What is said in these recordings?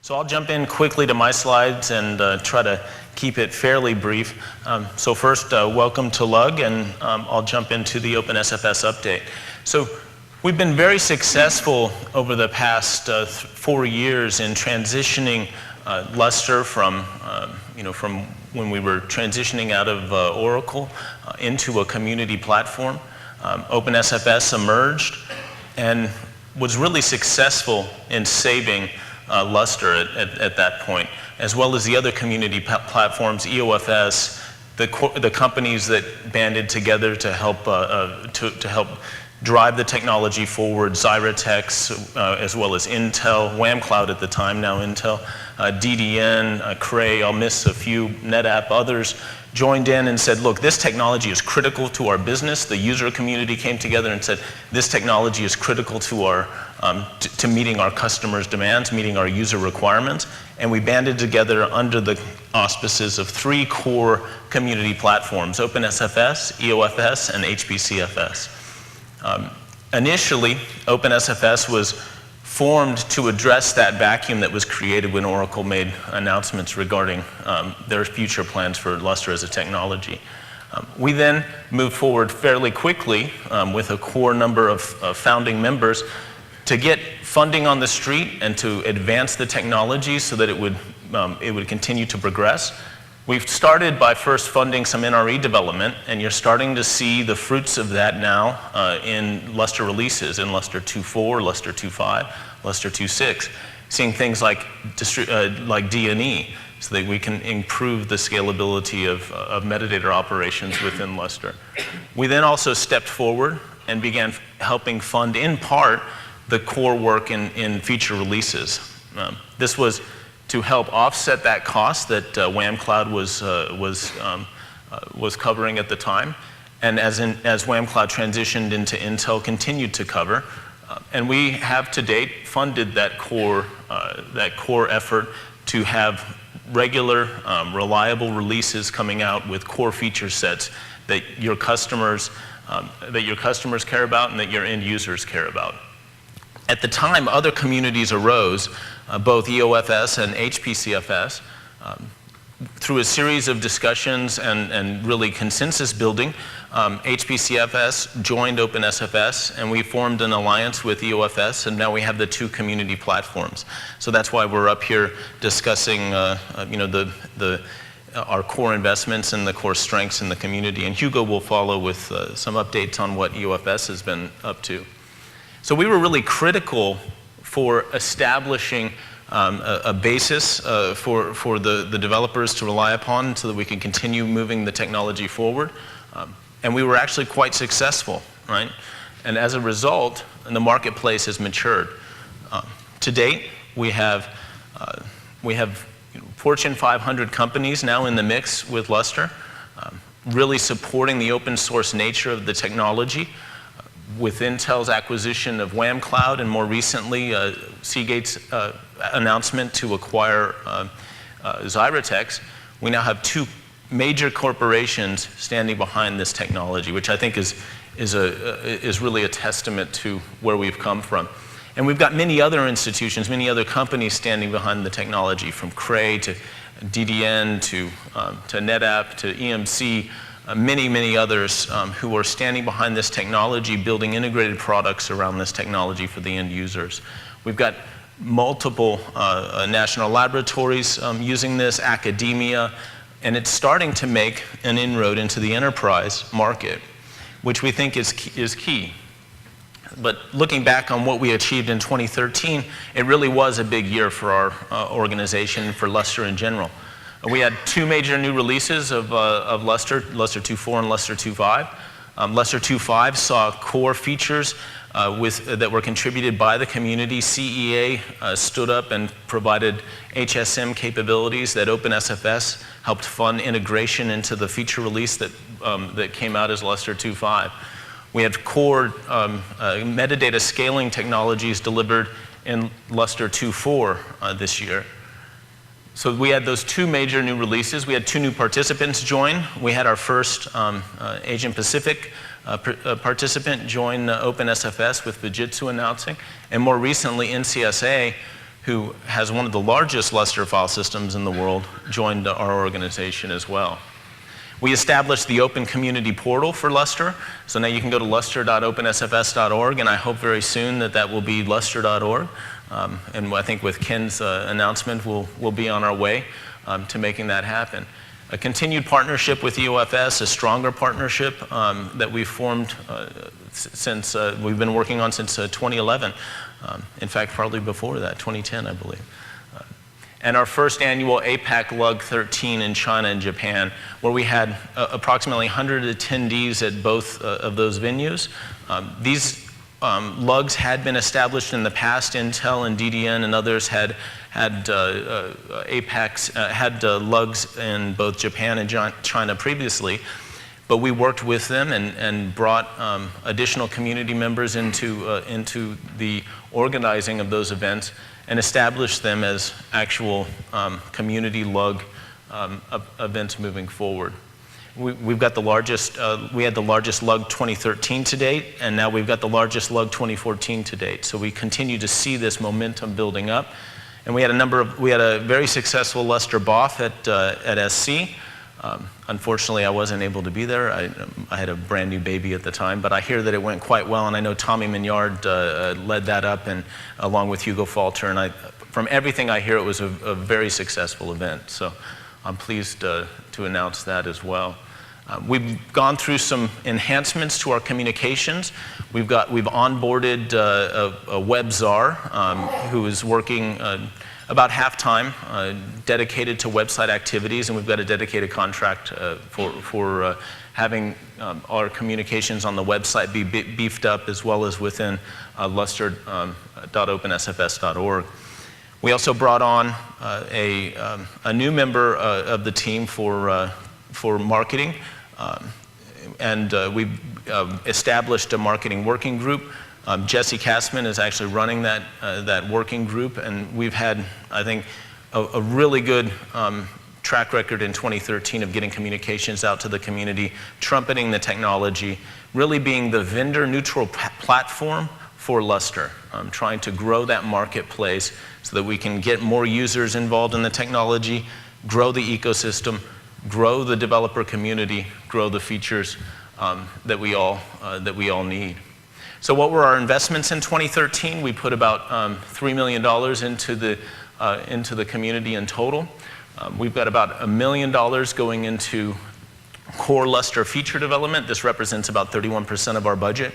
So I'll jump in quickly to my slides and try to keep it fairly brief. So first, welcome to LUG, and I'll jump into the OpenSFS update. So we've been very successful over the past 4 years in transitioning Lustre from when we were transitioning out of Oracle into a community platform. OpenSFS emerged and was really successful in saving Lustre at that point, as well as the other community platforms, EOFS, the companies that banded together to help drive the technology forward, Zyratex, as well as Intel, Wham Cloud at the time, now Intel, DDN, Cray, I'll miss a few, NetApp, others joined in and said, look, this technology is critical to our business. The user community came together and said, this technology is critical to our to meeting our customers' demands, meeting our user requirements, and we banded together under the auspices of 3 core community platforms, OpenSFS, EOFS, and HPCFS. Initially, OpenSFS was formed to address that vacuum that was created when Oracle made announcements regarding their future plans for Lustre as a technology. We then moved forward fairly quickly with a core number of founding members to get funding on the street and to advance the technology so that it would continue to progress. We've started by first funding some NRE development, and you're starting to see the fruits of that now in Lustre releases, in Lustre 2.4, Lustre 2.5, Lustre 2.6, seeing things like D&E, so that we can improve the scalability of metadata operations within Lustre. We then also stepped forward and began helping fund, in part, the core work in feature releases. This was to help offset that cost that Wham Cloud was covering at the time, and as Wham Cloud transitioned into Intel, continued to cover. And we have to date funded that core effort to have regular, reliable releases coming out with core feature sets that your customers care about and that your end users care about. At the time, other communities arose, both EOFS and HPCFS, through a series of discussions and really consensus building. HPCFS joined OpenSFS, and we formed an alliance with EOFS, and now we have the 2 community platforms. So that's why we're up here discussing our core investments and the core strengths in the community. And Hugo will follow with some updates on what EOFS has been up to. So we were really critical for establishing a basis for the developers to rely upon so that we can continue moving the technology forward. And we were actually quite successful, right? And as a result, the marketplace has matured. To date, we have Fortune 500 companies now in the mix with Lustre, really supporting the open source nature of the technology. With Intel's acquisition of Wham Cloud, and more recently Seagate's announcement to acquire Zyratex, we now have 2 major corporations standing behind this technology, which I think is really a testament to where we've come from. And we've got many other institutions, many other companies standing behind the technology, from Cray to DDN to NetApp to EMC. Many others who are standing behind this technology, building integrated products around this technology for the end users. We've got multiple national laboratories using this, academia, and it's starting to make an inroad into the enterprise market, which we think is key. But looking back on what we achieved in 2013, it really was a big year for our organization, for Lustre in general. We had 2 major new releases of Lustre, Lustre 2.4 and Lustre 2.5. Lustre 2.5 saw core features that were contributed by the community. CEA stood up and provided HSM capabilities that OpenSFS helped fund integration into the feature release that came out as Lustre 2.5. We had core metadata scaling technologies delivered in Lustre 2.4 this year. So we had those 2 major new releases. We had 2 new participants join. We had our first Asian Pacific participant join OpenSFS with Fujitsu announcing, and more recently NCSA, who has one of the largest Lustre file systems in the world, joined our organization as well. We established the open community portal for Lustre, so now you can go to lustre.opensfs.org, and I hope very soon that that will be lustre.org. And I think with Ken's announcement, we'll be on our way to making that happen. A continued partnership with EOFS, a stronger partnership that we've formed since we've been working on since 2011. In fact, probably before that, 2010, I believe. And our first annual APAC LUG 13 in China and Japan, where we had approximately 100 attendees at both of those venues. These LUGs had been established in the past. Intel and DDN and others had APACs, had LUGs in both Japan and China previously. But we worked with them and brought additional community members into the organizing of those events and established them as actual community LUG events moving forward. We've got the largest, we had the largest LUG 2013 to date, and now we've got the largest LUG 2014 to date. So we continue to see this momentum building up. And we had a very successful Lustre BOF at SC. Unfortunately, I wasn't able to be there. I had a brand new baby at the time, but I hear that it went quite well, and I know Tommy Mignard led that up, and along with Hugo Falter, and from everything I hear, it was a very successful event. So I'm pleased to announce that as well. We've gone through some enhancements to our communications. We've onboarded a web czar who is working about half-time, dedicated to website activities, and we've got a dedicated contract for having our communications on the website be beefed up, as well as within lustre.opensfs.org. We also brought on a new member of the team for marketing, and we established a marketing working group. Jesse Kassman is actually running that working group, and we've had, I think, a really good track record in 2013 of getting communications out to the community, trumpeting the technology, really being the vendor-neutral platform for Lustre, trying to grow that marketplace so that we can get more users involved in the technology, grow the ecosystem, grow the developer community, grow the features that we all need. So what were our investments in 2013? We put about $3 million into the community in total. We've got about $1 million going into core Lustre feature development. This represents about 31% of our budget.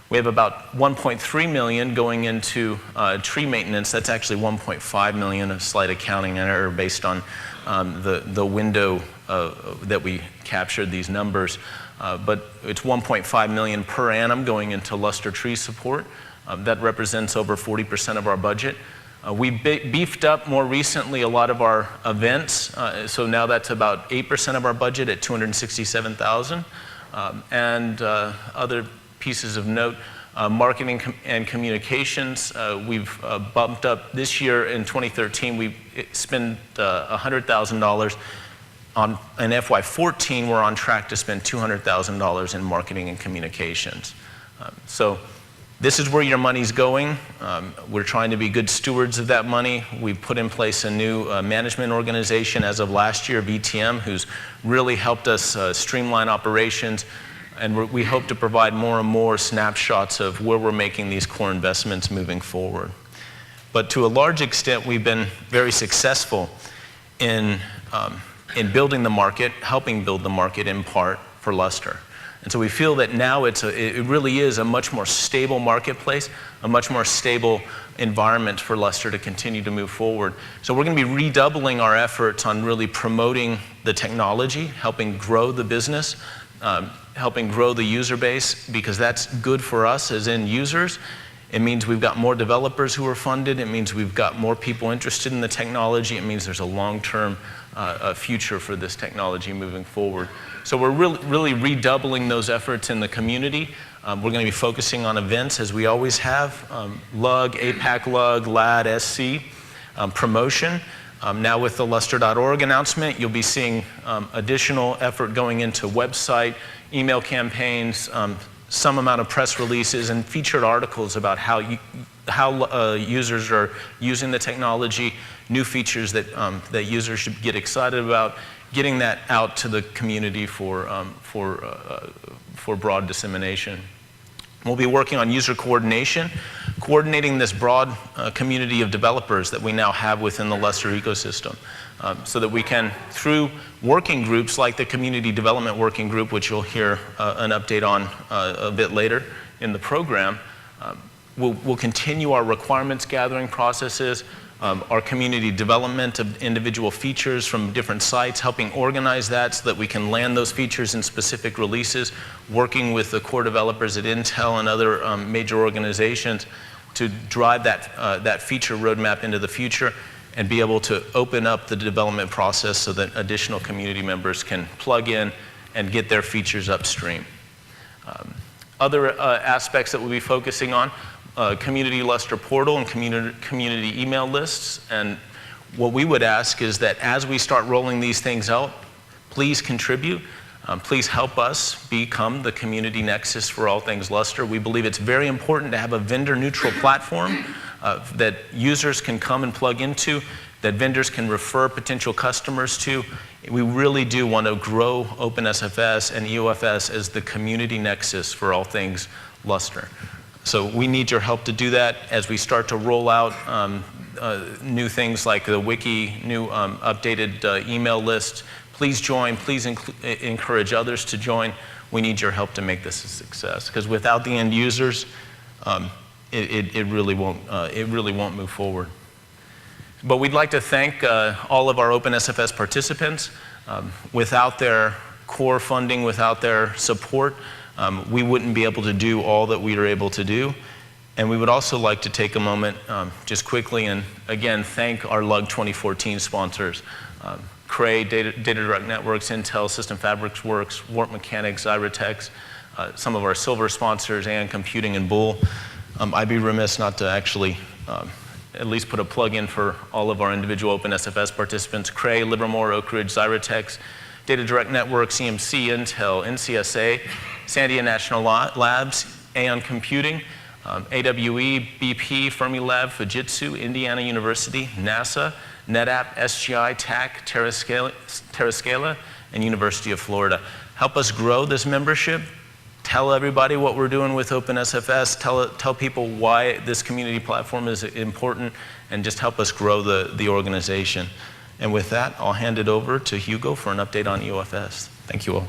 We have about $1.3 million going into tree maintenance. That's actually $1.5 million, a slight accounting error based on the window that we captured these numbers. But it's $1.5 million per annum going into Lustre tree support. That represents over 40% of our budget. We beefed up more recently a lot of our events, so now that's about 8% of our budget at $267,000. And other pieces of note, marketing and communications, we've bumped up this year. In 2013, we spent $100,000. In FY14, we're on track to spend $200,000 in marketing and communications. So this is where your money's going. We're trying to be good stewards of that money. We've put in place a new management organization as of last year, VTM, who's really helped us streamline operations. And we hope to provide more and more snapshots of where we're making these core investments moving forward. But to a large extent, we've been very successful in building the market, helping build the market in part for Lustre. And so we feel that now it really is a much more stable marketplace, a much more stable environment for Lustre to continue to move forward. So we're going to be redoubling our efforts on really promoting the technology, helping grow the business, helping grow the user base, because that's good for us as end users. It means we've got more developers who are funded. It means we've got more people interested in the technology. It means there's a long-term future for this technology moving forward. So we're really redoubling those efforts in the community. We're going to be focusing on events as we always have, LUG, APAC LUG, LAD, SC, promotion. Now with the lustre.org announcement, you'll be seeing additional effort going into website, email campaigns, some amount of press releases, and featured articles about how how users are using the technology, new features that, that users should get excited about, getting that out to the community for broad dissemination. We'll be working on user coordination, coordinating this broad community of developers that we now have within the Lustre ecosystem, so that we can, through working groups like the Community Development Working Group, which you'll hear an update on a bit later in the program, we'll continue our requirements gathering processes, our community development of individual features from different sites, helping organize that so that we can land those features in specific releases, working with the core developers at Intel and other major organizations to drive that feature roadmap into the future and be able to open up the development process so that additional community members can plug in and get their features upstream. Other aspects that we'll be focusing on, community Lustre portal and community email lists. And what we would ask is that as we start rolling these things out, please contribute. Please help us become the community nexus for all things Lustre. We believe it's very important to have a vendor-neutral platform that users can come and plug into, that vendors can refer potential customers to. We really do want to grow OpenSFS and EOFS as the community nexus for all things Lustre. So we need your help to do that as we start to roll out new things like the wiki, new updated email list. Please join, please encourage others to join. We need your help to make this a success, because without the end users, it really won't move forward. But we'd like to thank all of our OpenSFS participants. Without their core funding, without their support, we wouldn't be able to do all that we are able to do. And we would also like to take a moment just quickly and again thank our LUG 2014 sponsors, Cray, Data Direct Networks, Intel, System Fabrics Works, Warp Mechanics, Zyratex, some of our silver sponsors, and Computing and Bull. I'd be remiss not to actually at least put a plug in for all of our individual OpenSFS participants: Cray, Livermore, Oak Ridge, Zyratex, Data Direct Networks, EMC, Intel, NCSA, Sandia National Labs, Aon Computing, AWE, BP, Fermilab, Fujitsu, Indiana University, NASA, NetApp, SGI, TAC, Terrascala, and University of Florida. Help us grow this membership. Tell everybody what we're doing with OpenSFS. Tell people why this community platform is important, and just help us grow the organization. And with that, I'll hand it over to Hugo for an update on EOFS. Thank you all.